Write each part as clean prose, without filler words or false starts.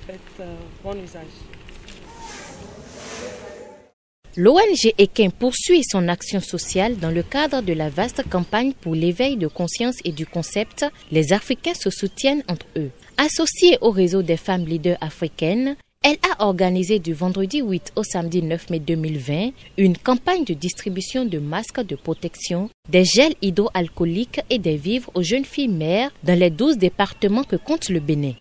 faites bon usage. L'ONG Ekin poursuit son action sociale dans le cadre de la vaste campagne pour l'éveil de conscience et du concept « Les Africains se soutiennent entre eux ». Associée au réseau des femmes leaders africaines, elle a organisé du vendredi 8 au samedi 9 mai 2020 une campagne de distribution de masques de protection, des gels hydroalcooliques et des vivres aux jeunes filles mères dans les 12 départements que compte le Bénin.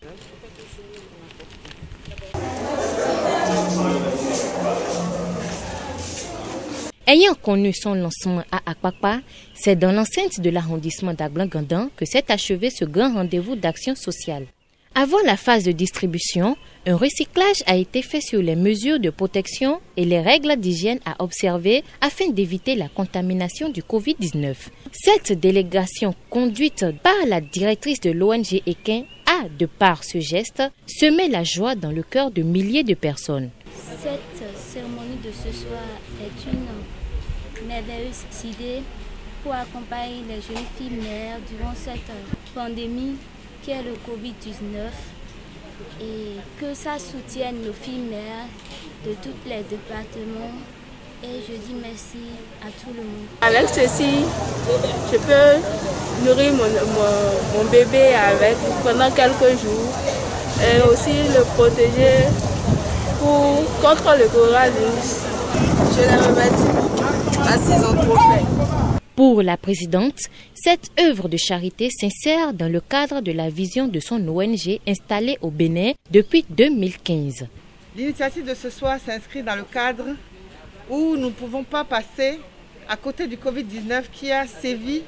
Ayant connu son lancement à Akpakpa, c'est dans l'enceinte de l'arrondissement d'Aglan-Gandan que s'est achevé ce grand rendez-vous d'action sociale. Avant la phase de distribution, un recyclage a été fait sur les mesures de protection et les règles d'hygiène à observer afin d'éviter la contamination du Covid-19. Cette délégation conduite par la directrice de l'ONG Ekin a, de par ce geste, semé la joie dans le cœur de milliers de personnes. Cette cérémonie de ce soir est une merveilleuse idée pour accompagner les jeunes filles mères durant cette pandémie qui est le Covid-19 et que ça soutienne nos filles mères de tous les départements. Et je dis merci à tout le monde. Avec ceci, je peux nourrir mon bébé pendant quelques jours et aussi le protéger contre le coronavirus. Je les remercie beaucoup. Merci, ils ont trop fait. Pour la présidente, cette œuvre de charité s'insère dans le cadre de la vision de son ONG installée au Bénin depuis 2015. L'initiative de ce soir s'inscrit dans le cadre où nous ne pouvons pas passer à côté du Covid-19 qui a sévi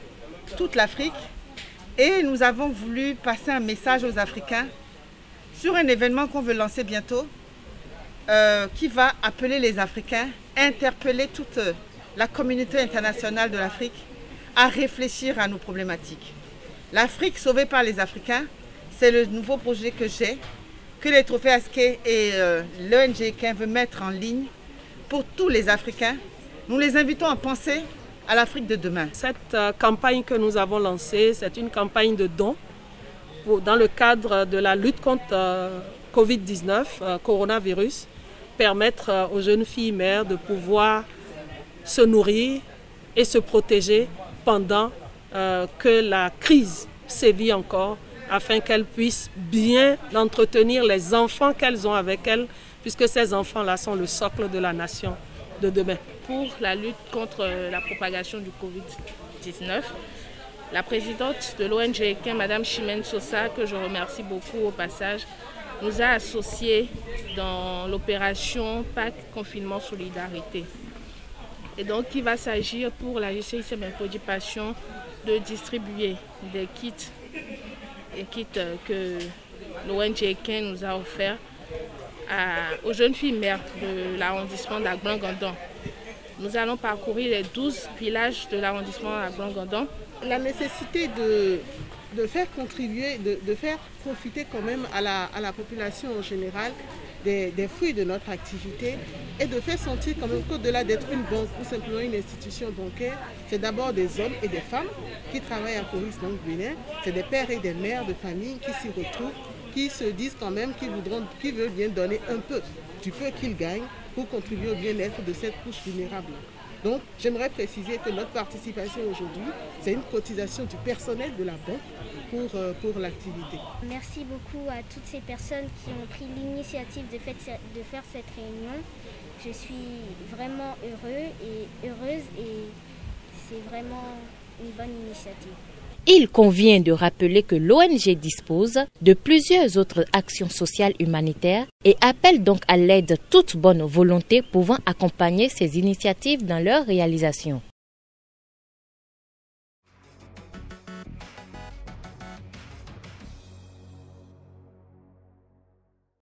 toute l'Afrique. Et nous avons voulu passer un message aux Africains sur un événement qu'on veut lancer bientôt, qui va appeler les Africains, interpeller toute la communauté internationale de l'Afrique à réfléchir à nos problématiques. L'Afrique sauvée par les Africains, c'est le nouveau projet que j'ai, que les Trophées Askey et l'ONG Ekin veut mettre en ligne pour tous les Africains. Nous les invitons à penser à l'Afrique de demain. Cette campagne que nous avons lancée, c'est une campagne de dons dans le cadre de la lutte contre Covid-19, coronavirus, permettre aux jeunes filles mères de pouvoir se nourrir et se protéger pendant que la crise sévit encore, afin qu'elles puissent bien entretenir les enfants qu'elles ont avec elles, puisque ces enfants-là sont le socle de la nation de demain. Pour la lutte contre la propagation du Covid-19, la présidente de l'ONG Ekin, Mme Chimène Sosa, que je remercie beaucoup au passage, nous a associés dans l'opération Pâques Confinement Solidarité. Et donc, il va s'agir pour la GCICM Impodipation de distribuer des kits que l'ONG Ekin nous a offerts aux jeunes filles mères de l'arrondissement d'Aglan-Gandan. Nous allons parcourir les 12 villages de l'arrondissement d'Aglan-Gandan. La nécessité de faire contribuer, de faire profiter quand même à la population en général des fruits de notre activité et de faire sentir quand même qu'au-delà d'être une banque ou simplement une institution bancaire, c'est d'abord des hommes et des femmes qui travaillent à Coris Banque Bénin, c'est des pères et des mères de famille qui s'y retrouvent, qui se disent quand même qu'ils veulent bien donner un peu du peu qu'ils gagnent pour contribuer au bien-être de cette couche vulnérable. Donc, j'aimerais préciser que notre participation aujourd'hui, c'est une cotisation du personnel de la banque pour l'activité. Merci beaucoup à toutes ces personnes qui ont pris l'initiative de faire cette réunion. Je suis vraiment heureuse et c'est vraiment une bonne initiative. Il convient de rappeler que l'ONG dispose de plusieurs autres actions sociales humanitaires et appelle donc à l'aide toute bonne volonté pouvant accompagner ces initiatives dans leur réalisation.